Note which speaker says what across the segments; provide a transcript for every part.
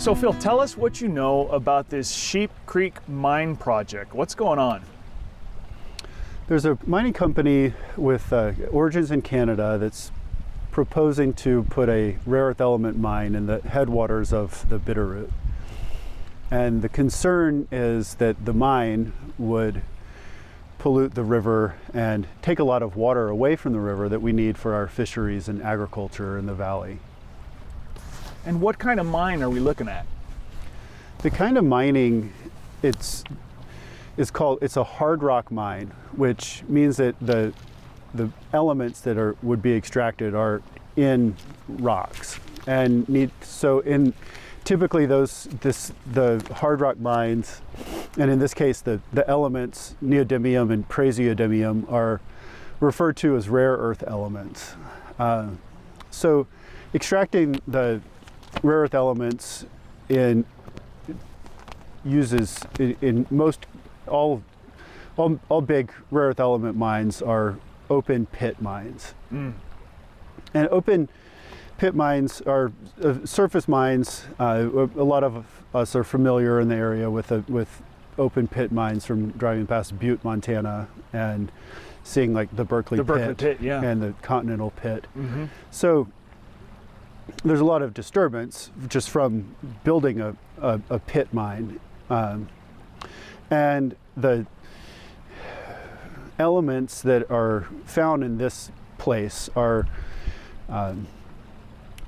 Speaker 1: So Phil, tell us what you know about this Sheep Creek Mine project. What's going on?
Speaker 2: There's a mining company with origins in Canada that's proposing to put a rare earth element mine in the headwaters of the Bitterroot. And the concern is that the mine would pollute the river and take a lot of water away from the river that we need for our fisheries and agriculture in the valley.
Speaker 1: And what kind of mine are we looking at?
Speaker 2: The kind of mining it's a hard rock mine, which means that the elements that would be extracted are in rocks and typically the hard rock mines, and in this case the elements neodymium and praseodymium are referred to as rare earth elements. So extracting the rare earth elements in most all big rare earth element mines are open pit mines. And open pit mines are surface mines. A lot of us are familiar in the area with open pit mines from driving past Butte, Montana, and seeing like the Berkeley pit,
Speaker 1: yeah,
Speaker 2: and the Continental pit. So there's a lot of disturbance just from building a pit mine. And the elements that are found in this place are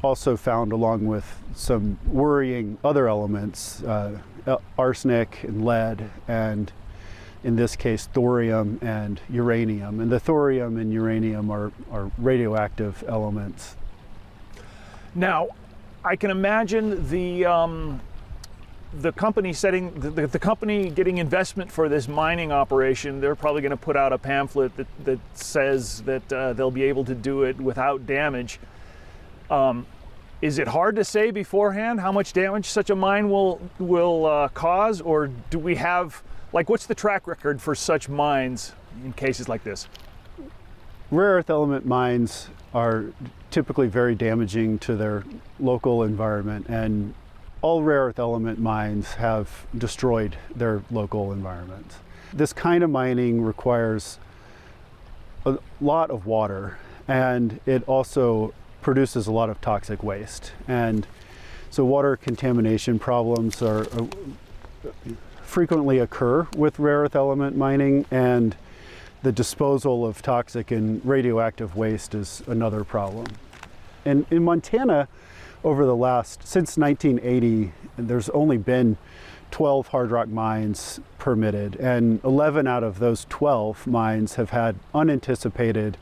Speaker 2: also found along with some worrying other elements, arsenic and lead, and in this case thorium and uranium. And the thorium and uranium are radioactive elements.
Speaker 1: Now, I can imagine the company the company getting investment for this mining operation. They're probably going to put out a pamphlet that says that they'll be able to do it without damage. Is it hard to say beforehand how much damage such a mine will cause, or do we have, like, what's the track record for such mines in cases like this?
Speaker 2: Rare earth element mines are typically very damaging to their local environment, and all rare earth element mines have destroyed their local environments. This kind of mining requires a lot of water, and it also produces a lot of toxic waste. And so water contamination problems frequently occur with rare earth element mining, and the disposal of toxic and radioactive waste is another problem. And in Montana, since 1980, there's only been 12 hard rock mines permitted, and 11 out of those 12 mines have had unanticipated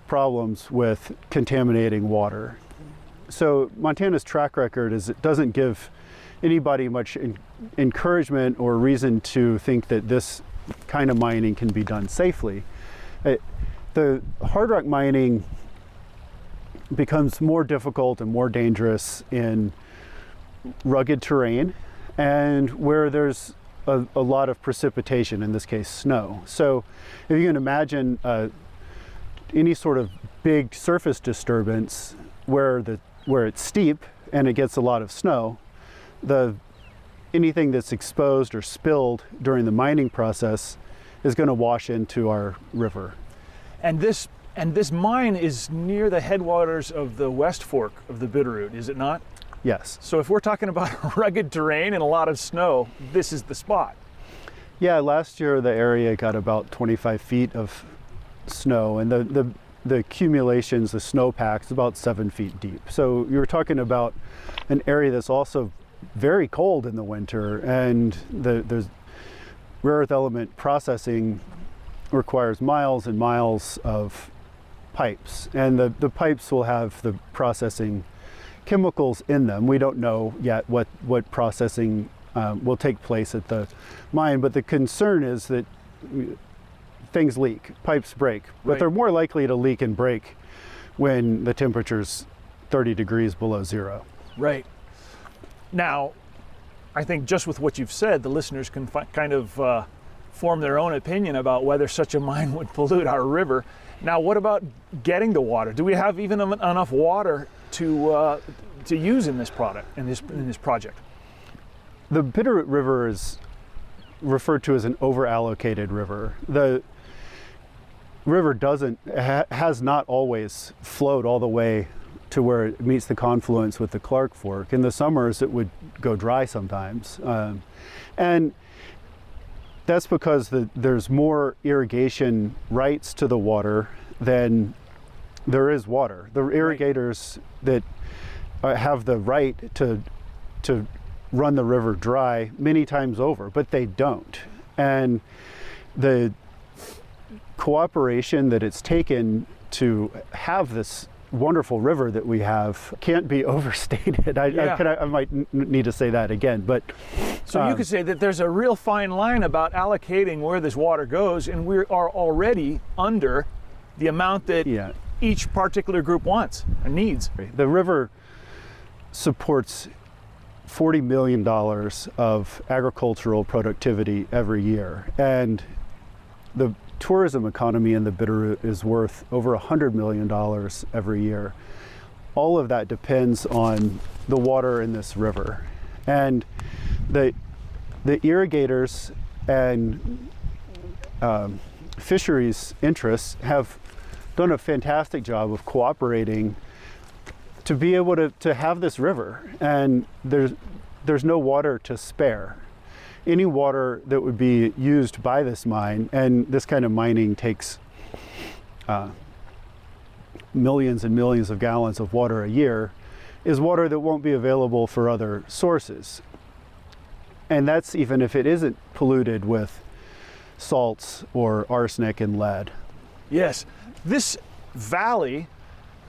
Speaker 2: problems with contaminating water. So Montana's track record is it doesn't give anybody much encouragement or reason to think that this kind of mining can be done safely. The hard rock mining becomes more difficult and more dangerous in rugged terrain and where there's a lot of precipitation, in this case snow. So if you can imagine any sort of big surface disturbance where it's steep and it gets a lot of snow, anything that's exposed or spilled during the mining process is going to wash into our river. And this mine is near the headwaters of the West Fork of the Bitterroot, is it not? Yes. So if we're talking about rugged terrain and a lot of snow, this is the spot. Yeah, last year the area got about 25 feet of snow, and the accumulations, the snowpacks, about 7 feet deep. So you're talking about an area that's also very cold in the winter, and there's rare earth element processing requires miles and miles of pipes, and the pipes will have the processing chemicals in them. We don't know yet what processing will take place at the mine, but the concern is that things leak, pipes break, but they're more likely to leak and break when the temperature's 30 degrees below zero. Right. Now, I think just with what you've said, the listeners can kind of form their own opinion about whether such a mine would pollute our river. Now, what about getting the water? Do we have even enough water to use in this product, in this project? The Bitterroot River is referred to as an overallocated river. The river has not always flowed all the way to where it meets the confluence with the Clark Fork. In the summers, it would go dry sometimes. And that's because there's more irrigation rights to the water than there is water. The irrigators that have the right to run the river dry many times over, but they don't. And the cooperation that it's taken to have this wonderful river that we have can't be overstated. I might need to say that again, but
Speaker 1: so you could say that there's a real fine line about allocating where this water goes, and we are already under the amount that each particular group wants and needs.
Speaker 2: The river supports $40 million of agricultural productivity every year, and the tourism economy in the Bitterroot is worth over $100 million every year. All of that depends on the water in this river. And the irrigators and fisheries interests have done a fantastic job of cooperating to be able to have this river. And there's no water to spare. Any water that would be used by this mine, and this kind of mining takes millions and millions of gallons of water a year, is water that won't be available for other sources. And that's even if it isn't polluted with salts or arsenic and lead.
Speaker 1: Yes, this valley,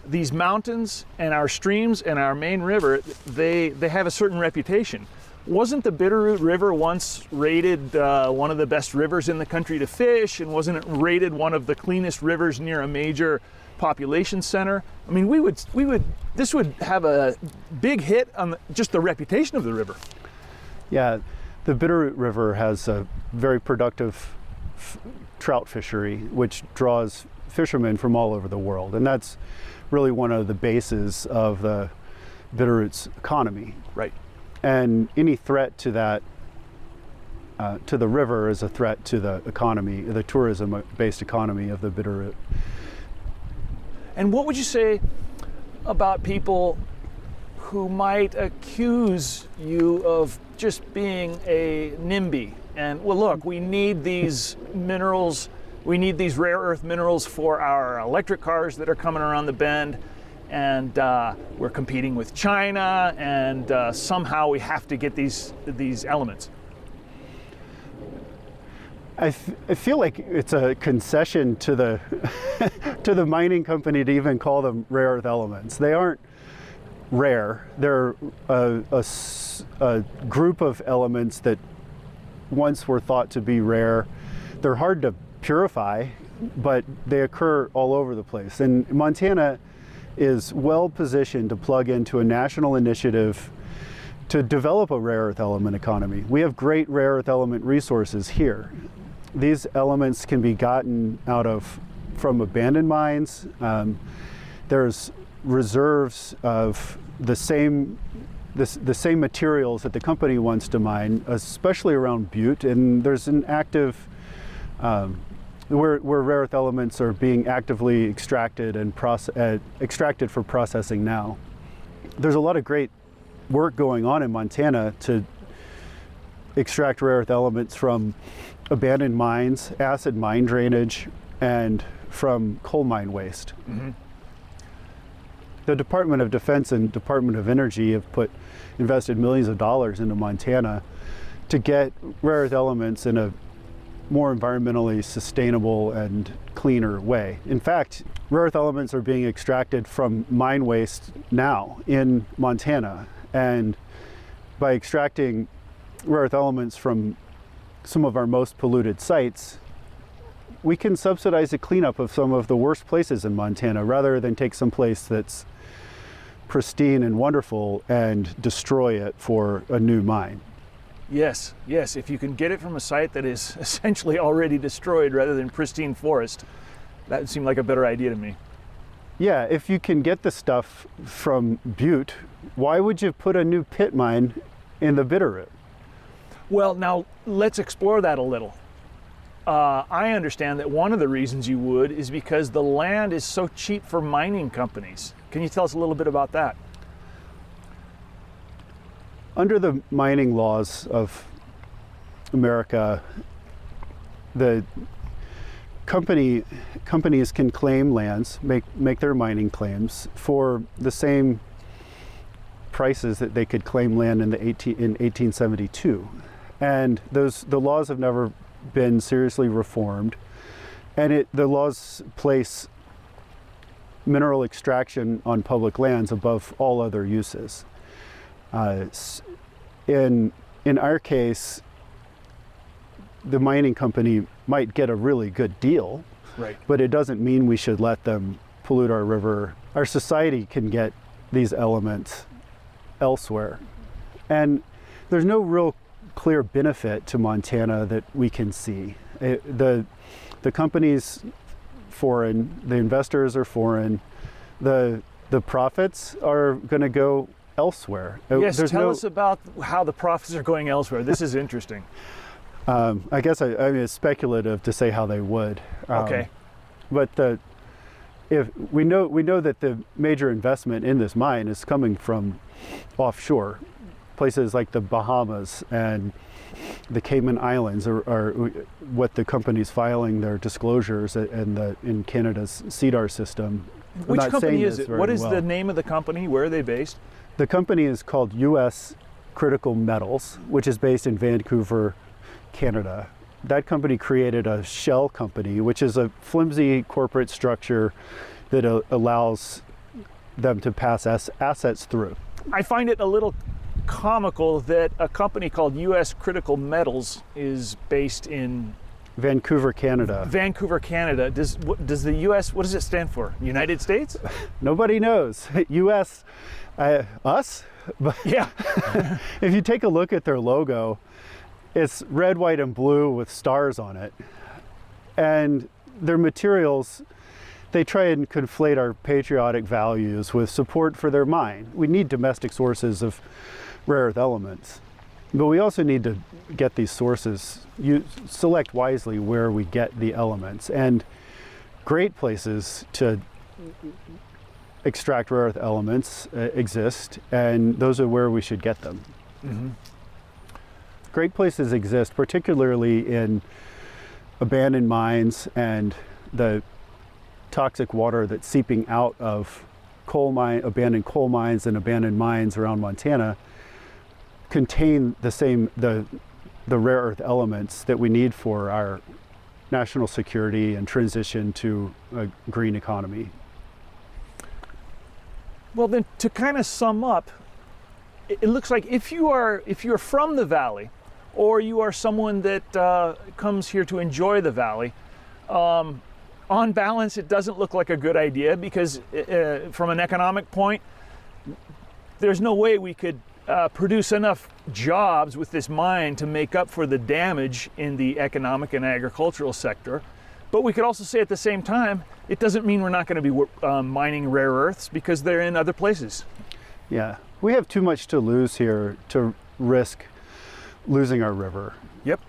Speaker 1: these mountains and our streams and our main river, they have a certain reputation. Wasn't the Bitterroot River once rated one of the best rivers in the country to fish, and wasn't it rated one of the cleanest rivers near a major population center? I mean, this would have a big hit on just the reputation of the river.
Speaker 2: Yeah, the Bitterroot River has a very productive trout fishery, which draws fishermen from all over the world, and that's really one of the bases of the Bitterroot's economy.
Speaker 1: Right.
Speaker 2: And any threat to that, to the river, is a threat to the economy, the tourism-based economy of the Bitterroot.
Speaker 1: And what would you say about people who might accuse you of just being a NIMBY? And, well, look, we need these minerals, we need these rare earth minerals for our electric cars that are coming around the bend. And we're competing with China, and somehow we have to get these elements.
Speaker 2: I feel like it's a concession to the to the mining company to even call them rare earth elements. They aren't rare. They're a group of elements that once were thought to be rare. They're hard to purify, but they occur all over the place. And Montana is well positioned to plug into a national initiative to develop a rare earth element economy. We have great rare earth element resources here. These elements can be gotten from abandoned mines. There's reserves of the same materials that the company wants to mine, especially around Butte, and there's an active where rare earth elements are being actively extracted and extracted for processing now. There's a lot of great work going on in Montana to extract rare earth elements from abandoned mines, acid mine drainage, and from coal mine waste. Mm-hmm. The Department of Defense and Department of Energy have invested millions of dollars into Montana to get rare earth elements in a more environmentally sustainable and cleaner way. In fact, rare earth elements are being extracted from mine waste now in Montana. And by extracting rare earth elements from some of our most polluted sites, we can subsidize the cleanup of some of the worst places in Montana rather than take some place that's pristine and wonderful and destroy it for a new mine.
Speaker 1: Yes, if you can get it from a site that is essentially already destroyed rather than pristine forest, that would seem like a better idea to me.
Speaker 2: Yeah, if you can get the stuff from Butte, why would you put a new pit mine in the Bitterroot?
Speaker 1: Well, now let's explore that a little. I understand that one of the reasons you would is because the land is so cheap for mining companies. Can you tell us a little bit about that?
Speaker 2: Under the mining laws of America, the companies can claim lands, make their mining claims for the same prices that they could claim land in 1872, and the laws have never been seriously reformed, and the laws place mineral extraction on public lands above all other uses. In our case, the mining company might get a really good deal,
Speaker 1: right,
Speaker 2: but it doesn't mean we should let them pollute our river. Our society can get these elements elsewhere, and there's no real clear benefit to Montana that we can see. The company's foreign, the investors are foreign, the profits are going to go elsewhere.
Speaker 1: Yes, tell us about how the profits are going elsewhere. This is interesting.
Speaker 2: I guess I mean it's speculative to say how they would.
Speaker 1: Okay.
Speaker 2: But if we know that the major investment in this mine is coming from offshore, places like the Bahamas and the Cayman Islands are what the company's filing their disclosures in Canada's CEDAR system.
Speaker 1: Which company is it? What is the name of the company? Where are they based?
Speaker 2: The company is called U.S. Critical Metals, which is based in Vancouver, Canada. That company created a shell company, which is a flimsy corporate structure that allows them to pass assets through.
Speaker 1: I find it a little comical that a company called U.S. Critical Metals is based in
Speaker 2: Vancouver, Canada.
Speaker 1: Vancouver, Canada. Does the U.S. what does it stand for? United States?
Speaker 2: Nobody knows. U.S. Us? But
Speaker 1: yeah.
Speaker 2: If you take a look at their logo, it's red, white, and blue with stars on it. And their materials, they try and conflate our patriotic values with support for their mine. We need domestic sources of rare earth elements, but we also need to get these sources, select wisely where we get the elements. And great places to extract rare earth elements exist, and those are where we should get them.
Speaker 1: Mm-hmm.
Speaker 2: Great places exist, particularly in abandoned mines and the toxic water that's seeping out of abandoned coal mines and abandoned mines around Montana contain the rare earth elements that we need for our national security and transition to a green economy.
Speaker 1: Well, then, to kind of sum up, it looks like if you're from the valley, or you are someone that comes here to enjoy the valley, on balance, it doesn't look like a good idea because from an economic point, there's no way we could produce enough jobs with this mine to make up for the damage in the economic and agricultural sector. But we could also say at the same time, it doesn't mean we're not going to be mining rare earths because they're in other places.
Speaker 2: Yeah, we have too much to lose here to risk losing our river.
Speaker 1: Yep.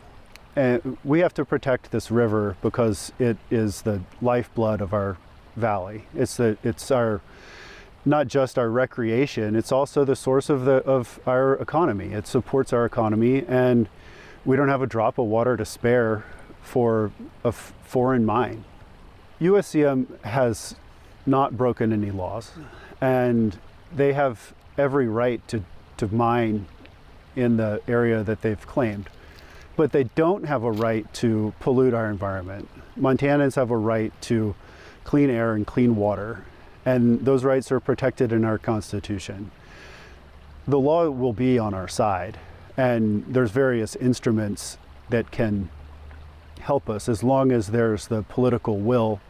Speaker 2: And we have to protect this river because it is the lifeblood of our valley. It's our, not just our recreation, it's also the source of our economy. It supports our economy, and we don't have a drop of water to spare for a foreign mine. USCM has not broken any laws, and they have every right to mine in the area that they've claimed. But they don't have a right to pollute our environment. Montanans have a right to clean air and clean water, and those rights are protected in our Constitution. The law will be on our side, and there's various instruments that can help us as long as there's the political will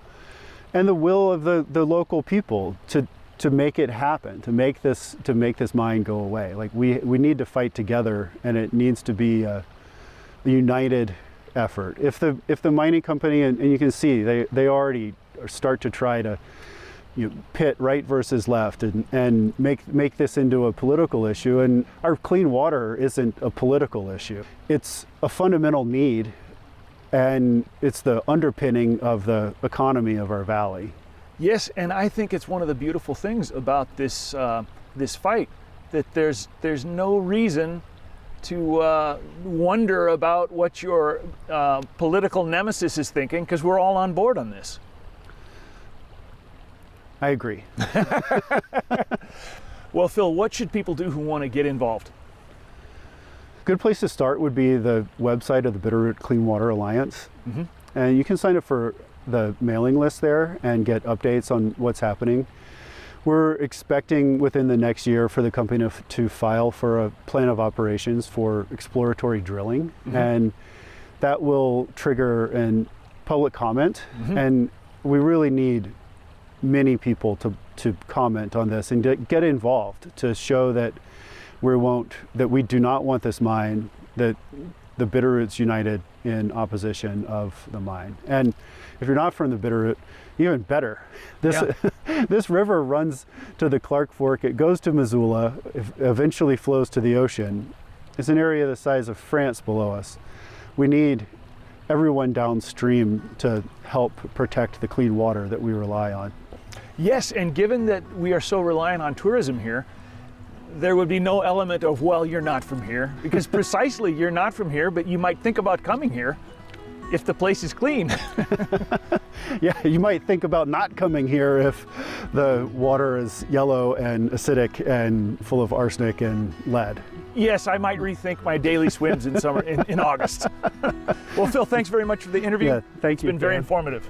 Speaker 2: and the will of the local people to make it happen, to make this mine go away. Like we need to fight together, and it needs to be a united effort. If the mining company, and you can see they already start to try to pit right versus left and make this into a political issue. And our clean water isn't a political issue. It's a fundamental need, and it's the underpinning of the economy of our valley.
Speaker 1: Yes, and I think it's one of the beautiful things about this this fight, that there's no reason to wonder about what your political nemesis is thinking, because we're all on board on this.
Speaker 2: I agree.
Speaker 1: Well, Phil, what should people do who want to get involved?
Speaker 2: Good place to start would be the website of the Bitterroot Clean Water Alliance.
Speaker 1: Mm-hmm.
Speaker 2: And you can sign up for the mailing list there and get updates on what's happening. We're expecting within the next year for the company to file for a plan of operations for exploratory drilling. Mm-hmm. And that will trigger a public comment. Mm-hmm. And we really need many people to comment on this and get involved to show that we do not want this mine, that the Bitterroot's united in opposition of the mine. And if you're not from the Bitterroot, even better. This river runs to the Clark Fork, it goes to Missoula, eventually flows to the ocean. It's an area the size of France below us. We need everyone downstream to help protect the clean water that we rely on.
Speaker 1: Yes, and given that we are so reliant on tourism here, there would be no element of, well, you're not from here, because precisely you're not from here, but you might think about coming here if the place is clean.
Speaker 2: Yeah, you might think about not coming here if the water is yellow and acidic and full of arsenic and lead.
Speaker 1: Yes, I might rethink my daily swims in summer in August. Well, Phil, thanks very much for the interview.
Speaker 2: Yeah, thank you.
Speaker 1: It's been very informative.